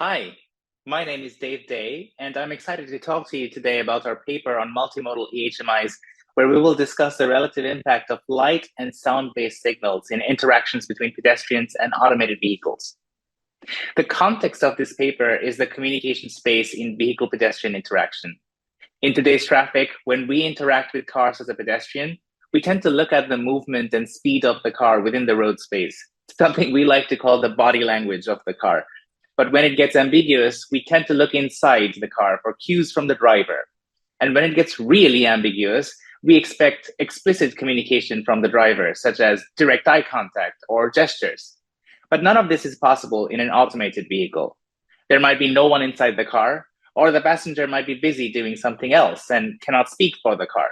Hi, my name is Dave Day, and I'm excited to talk to you today about our paper on multimodal eHMIs, where we will discuss the relative impact of light and sound-based signals in interactions between pedestrians and automated vehicles. The context of this paper is the communication space in vehicle-pedestrian interaction. In today's traffic, when we interact with cars as a pedestrian, we tend to look at the movement and speed of the car within the road space, something we like to call the body language of the car. But when it gets ambiguous, we tend to look inside the car for cues from the driver. And when it gets really ambiguous, we expect explicit communication from the driver, such as direct eye contact or gestures. But none of this is possible in an automated vehicle. There might be no one inside the car, or the passenger might be busy doing something else and cannot speak for the car.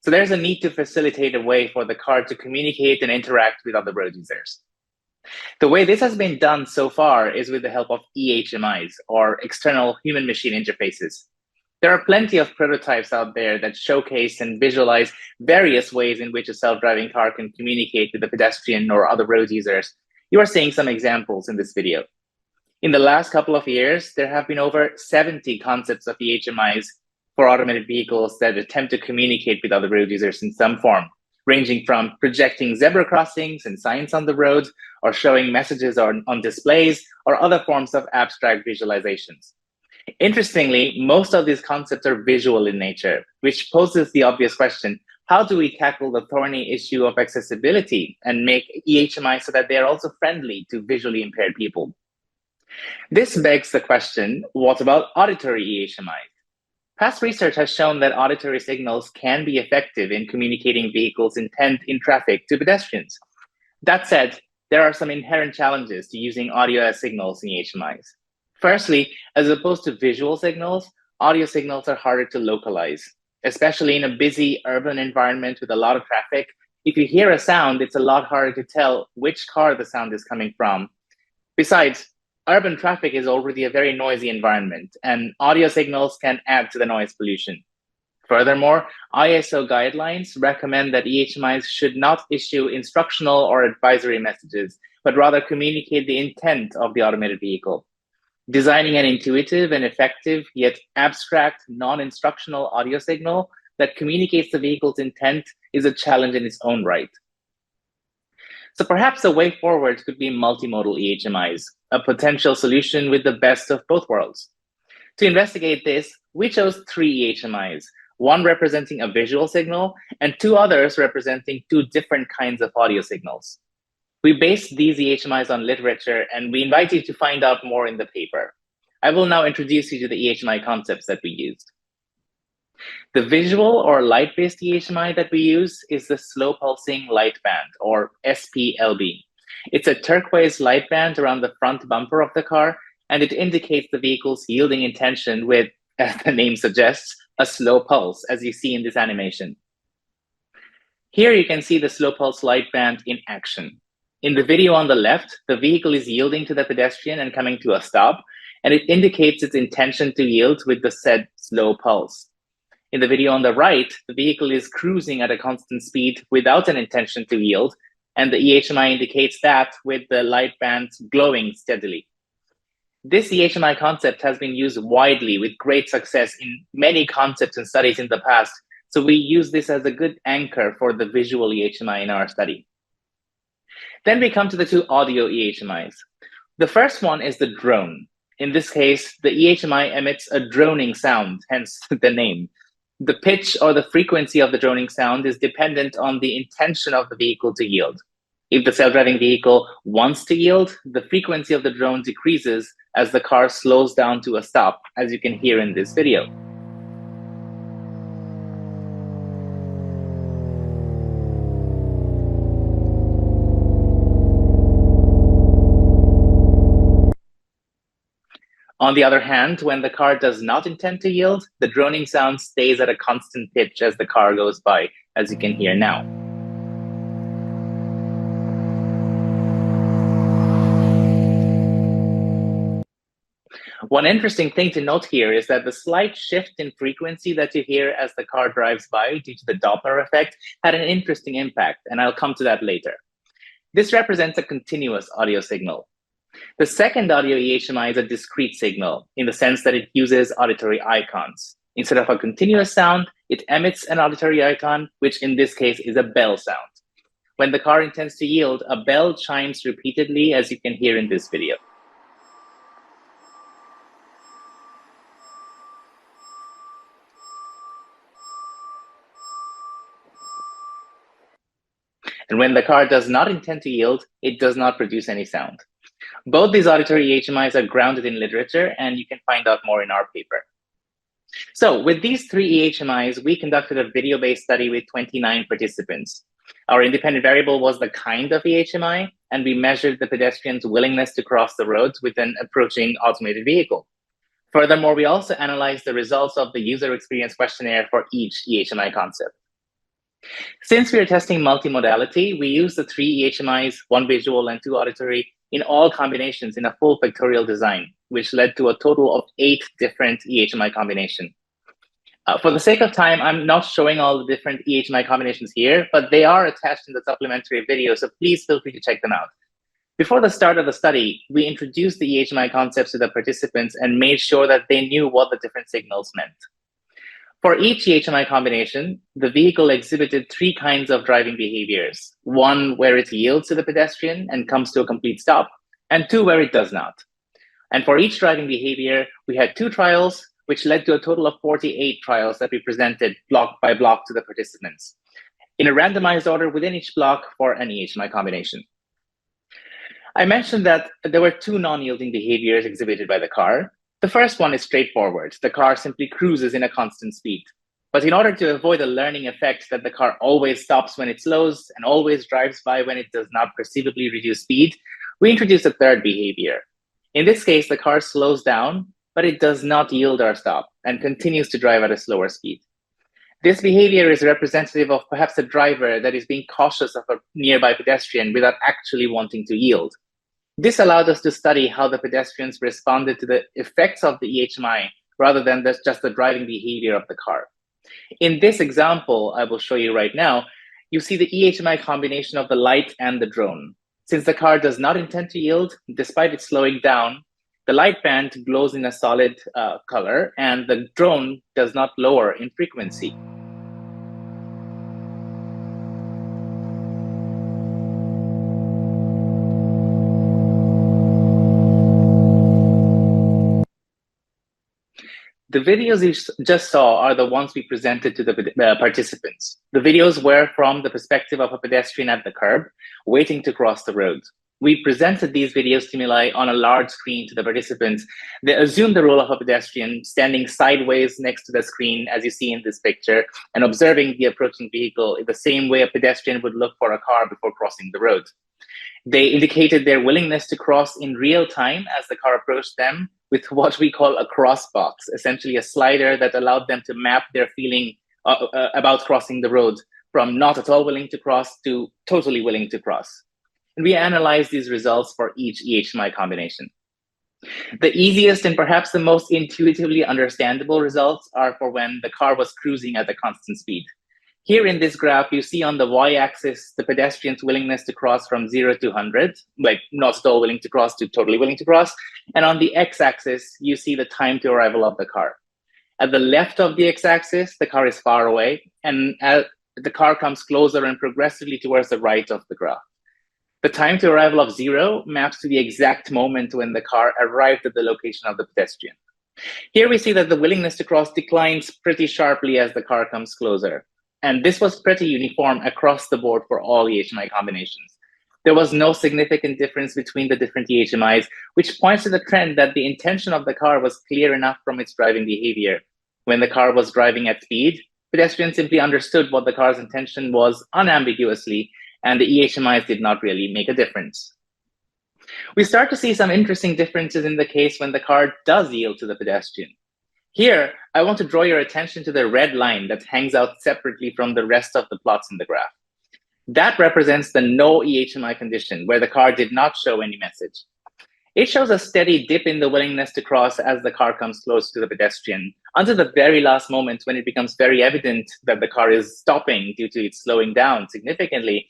So there's a need to facilitate a way for the car to communicate and interact with other road users. The way this has been done so far is with the help of eHMIs, or external human-machine interfaces. There are plenty of prototypes out there that showcase and visualize various ways in which a self-driving car can communicate with the pedestrian or other road users. You are seeing some examples in this video. In the last couple of years, there have been over 70 concepts of eHMIs for automated vehicles that attempt to communicate with other road users in some form, ranging from projecting zebra crossings and signs on the road, or showing messages on displays, or other forms of abstract visualizations. Interestingly, most of these concepts are visual in nature, which poses the obvious question: how do we tackle the thorny issue of accessibility and make eHMI so that they are also friendly to visually impaired people? This begs the question, what about auditory eHMI? Past research has shown that auditory signals can be effective in communicating vehicles' intent in traffic to pedestrians. That said, there are some inherent challenges to using audio as signals in eHMIs. Firstly, as opposed to visual signals, audio signals are harder to localize, especially in a busy urban environment with a lot of traffic. If you hear a sound, it's a lot harder to tell which car the sound is coming from. Besides, urban traffic is already a very noisy environment, and audio signals can add to the noise pollution. Furthermore, ISO guidelines recommend that eHMIs should not issue instructional or advisory messages, but rather communicate the intent of the automated vehicle. Designing an intuitive and effective, yet abstract, non-instructional audio signal that communicates the vehicle's intent is a challenge in its own right. So perhaps the way forward could be multimodal eHMIs, a potential solution with the best of both worlds. To investigate this, we chose 3 eHMIs, one representing a visual signal and 2 others representing 2 different kinds of audio signals. We based these eHMIs on literature, and we invite you to find out more in the paper. I will now introduce you to the eHMI concepts that we used. The visual or light-based eHMI that we use is the slow pulsing light band, or SPLB. It's a turquoise light band around the front bumper of the car, and it indicates the vehicle's yielding intention with, as the name suggests, a slow pulse, as you see in this animation. Here you can see the slow pulse light band in action. In the video on the left, the vehicle is yielding to the pedestrian and coming to a stop, and it indicates its intention to yield with the said slow pulse. In the video on the right, the vehicle is cruising at a constant speed without an intention to yield, and the eHMI indicates that with the light band glowing steadily. This eHMI concept has been used widely with great success in many concepts and studies in the past, so we use this as a good anchor for the visual eHMI in our study. Then we come to the 2 audio eHMIs. The first one is the drone. In this case, the eHMI emits a droning sound, hence the name. The pitch or the frequency of the droning sound is dependent on the intention of the vehicle to yield. If the self-driving vehicle wants to yield, the frequency of the drone decreases as the car slows down to a stop, as you can hear in this video. On the other hand, when the car does not intend to yield, the droning sound stays at a constant pitch as the car goes by, as you can hear now. One interesting thing to note here is that the slight shift in frequency that you hear as the car drives by due to the Doppler effect had an interesting impact, and I'll come to that later. This represents a continuous audio signal. The second audio eHMI is a discrete signal in the sense that it uses auditory icons. Instead of a continuous sound, it emits an auditory icon, which in this case is a bell sound. When the car intends to yield, a bell chimes repeatedly, as you can hear in this video. And when the car does not intend to yield, it does not produce any sound. Both these auditory eHMIs are grounded in literature, and you can find out more in our paper. So with these three eHMIs, we conducted a video-based study with 29 participants. Our independent variable was the kind of eHMI, and we measured the pedestrian's willingness to cross the roads with an approaching automated vehicle. Furthermore, we also analyzed the results of the user experience questionnaire for each eHMI concept. Since we are testing multimodality, we used the three eHMIs, one visual and two auditory, in all combinations in a full factorial design, which led to a total of 8 different eHMI combinations. For the sake of time, I'm not showing all the different eHMI combinations here, but they are attached in the supplementary video, so please feel free to check them out. Before the start of the study, we introduced the eHMI concepts to the participants and made sure that they knew what the different signals meant. For each eHMI combination, the vehicle exhibited 3 kinds of driving behaviors. 1 where it yields to the pedestrian and comes to a complete stop, and 2 where it does not. And for each driving behavior, we had 2 trials, which led to a total of 48 trials that we presented block by block to the participants, in a randomized order within each block for an eHMI combination. I mentioned that there were 2 non-yielding behaviors exhibited by the car. The first one is straightforward. The car simply cruises in a constant speed. But in order to avoid the learning effect that the car always stops when it slows and always drives by when it does not perceivably reduce speed, we introduced a third behavior. In this case, the car slows down, but it does not yield or stop and continues to drive at a slower speed. This behavior is representative of perhaps a driver that is being cautious of a nearby pedestrian without actually wanting to yield. This allowed us to study how the pedestrians responded to the effects of the eHMI rather than just the driving behavior of the car. In this example I will show you right now, you see the eHMI combination of the light and the drone. Since the car does not intend to yield, despite it slowing down, the light band glows in a solid color, and the drone does not lower in frequency. The videos you just saw are the ones we presented to the participants. The videos were from the perspective of a pedestrian at the curb, waiting to cross the road. We presented these video stimuli on a large screen to the participants. They assumed the role of a pedestrian, standing sideways next to the screen, as you see in this picture, and observing the approaching vehicle in the same way a pedestrian would look for a car before crossing the road. They indicated their willingness to cross in real time as the car approached them with what we call a cross box, essentially a slider that allowed them to map their feeling about crossing the road from not at all willing to cross to totally willing to cross. And we analyzed these results for each eHMI combination. The easiest and perhaps the most intuitively understandable results are for when the car was cruising at a constant speed. Here in this graph, you see on the y-axis the pedestrian's willingness to cross from 0 to 100, like not at all willing to cross to totally willing to cross. And on the x-axis, you see the time to arrival of the car. At the left of the x-axis, the car is far away, and the car comes closer and progressively towards the right of the graph. The time to arrival of 0 maps to the exact moment when the car arrived at the location of the pedestrian. Here we see that the willingness to cross declines pretty sharply as the car comes closer. And this was pretty uniform across the board for all eHMI combinations. There was no significant difference between the different eHMIs, which points to the trend that the intention of the car was clear enough from its driving behavior. When the car was driving at speed, pedestrians simply understood what the car's intention was unambiguously, and the eHMIs did not really make a difference. We start to see some interesting differences in the case when the car does yield to the pedestrian. Here, I want to draw your attention to the red line that hangs out separately from the rest of the plots in the graph. That represents the no eHMI condition, where the car did not show any message. It shows a steady dip in the willingness to cross as the car comes close to the pedestrian, until the very last moment when it becomes very evident that the car is stopping due to its slowing down significantly.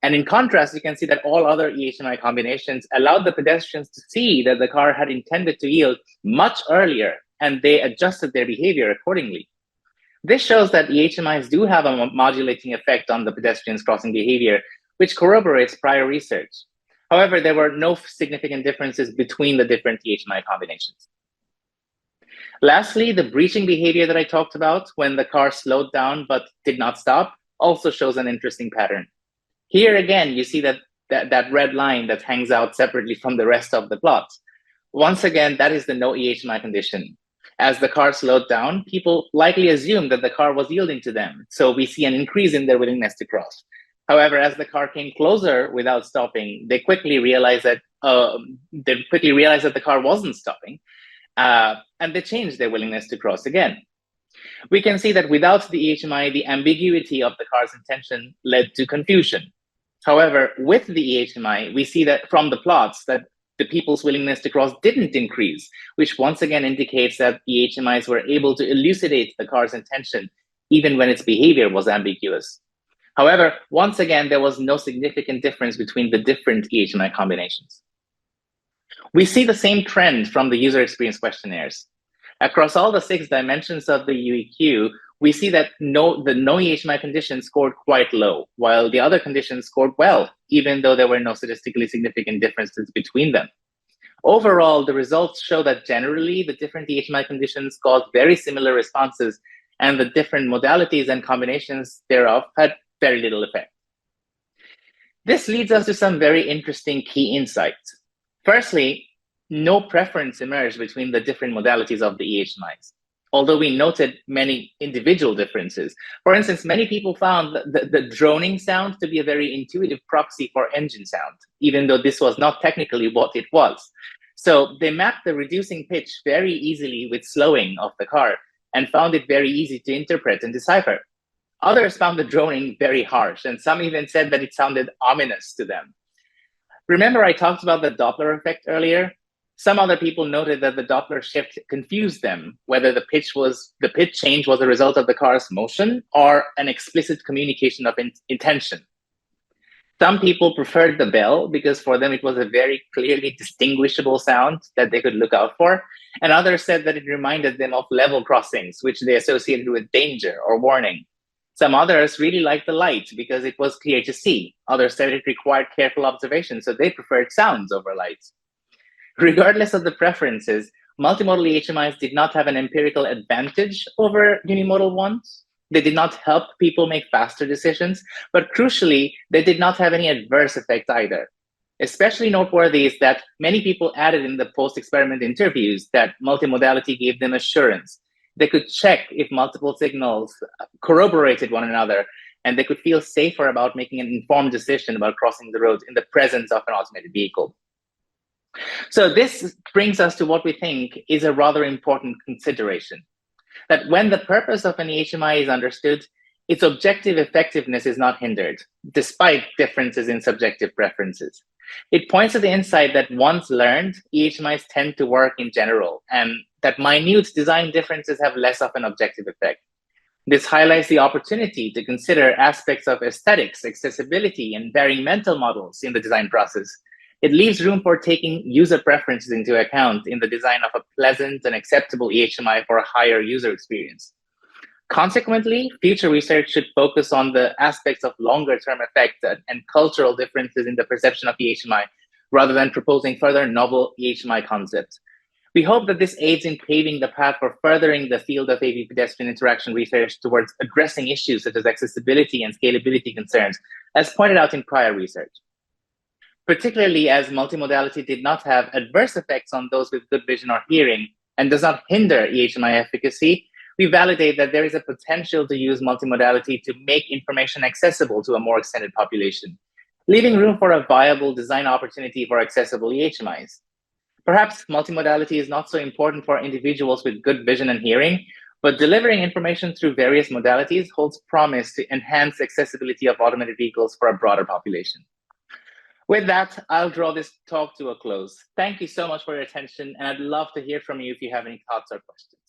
And in contrast, you can see that all other eHMI combinations allowed the pedestrians to see that the car had intended to yield much earlier, and they adjusted their behavior accordingly. This shows that eHMIs do have a modulating effect on the pedestrians' crossing behavior, which corroborates prior research. However, there were no significant differences between the different eHMI combinations. Lastly, the breaching behavior that I talked about when the car slowed down but did not stop also shows an interesting pattern. Here again, you see that red line that hangs out separately from the rest of the plot. Once again, that is the no eHMI condition. As the car slowed down, people likely assumed that the car was yielding to them. So we see an increase in their willingness to cross. However, as the car came closer without stopping, they quickly realized that the car wasn't stopping, and they changed their willingness to cross again. We can see that without the eHMI, the ambiguity of the car's intention led to confusion. However, with the eHMI, we see that from the plots that the people's willingness to cross didn't increase, which once again indicates that eHMIs were able to elucidate the car's intention, even when its behavior was ambiguous. However, once again, there was no significant difference between the different eHMI combinations. We see the same trend from the user experience questionnaires. Across all the 6 dimensions of the UEQ, we see that the no eHMI conditions scored quite low, while the other conditions scored well, even though there were no statistically significant differences between them. Overall, the results show that generally the different eHMI conditions caused very similar responses, and the different modalities and combinations thereof had very little effect. This leads us to some very interesting key insights. Firstly, no preference emerged between the different modalities of the eHMIs, although we noted many individual differences. For instance, many people found the droning sound to be a very intuitive proxy for engine sound, even though this was not technically what it was. So they mapped the reducing pitch very easily with slowing of the car and found it very easy to interpret and decipher. Others found the droning very harsh, and some even said that it sounded ominous to them. Remember I talked about the Doppler effect earlier? Some other people noted that the Doppler shift confused them, whether the pitch change was a result of the car's motion or an explicit communication of intention. Some people preferred the bell because for them it was a very clearly distinguishable sound that they could look out for, and others said that it reminded them of level crossings, which they associated with danger or warning. Some others really liked the light because it was clear to see. Others said it required careful observation, so they preferred sounds over lights. Regardless of the preferences, multimodal eHMIs did not have an empirical advantage over unimodal ones. They did not help people make faster decisions, but crucially, they did not have any adverse effect either. Especially noteworthy is that many people added in the post-experiment interviews that multimodality gave them assurance. They could check if multiple signals corroborated one another, and they could feel safer about making an informed decision about crossing the road in the presence of an automated vehicle. So this brings us to what we think is a rather important consideration, that when the purpose of an eHMI is understood, its objective effectiveness is not hindered, despite differences in subjective preferences. It points to the insight that once learned, eHMIs tend to work in general, and that minute design differences have less of an objective effect. This highlights the opportunity to consider aspects of aesthetics, accessibility, and varying mental models in the design process. It leaves room for taking user preferences into account in the design of a pleasant and acceptable eHMI for a higher user experience. Consequently, future research should focus on the aspects of longer-term effect and cultural differences in the perception of eHMI, rather than proposing further novel eHMI concepts. We hope that this aids in paving the path for furthering the field of AV-pedestrian interaction research towards addressing issues such as accessibility and scalability concerns, as pointed out in prior research. Particularly as multimodality did not have adverse effects on those with good vision or hearing and does not hinder eHMI efficacy, we validate that there is a potential to use multimodality to make information accessible to a more extended population, leaving room for a viable design opportunity for accessible eHMIs. Perhaps multimodality is not so important for individuals with good vision and hearing, but delivering information through various modalities holds promise to enhance accessibility of automated vehicles for a broader population. With that, I'll draw this talk to a close. Thank you so much for your attention, and I'd love to hear from you if you have any thoughts or questions.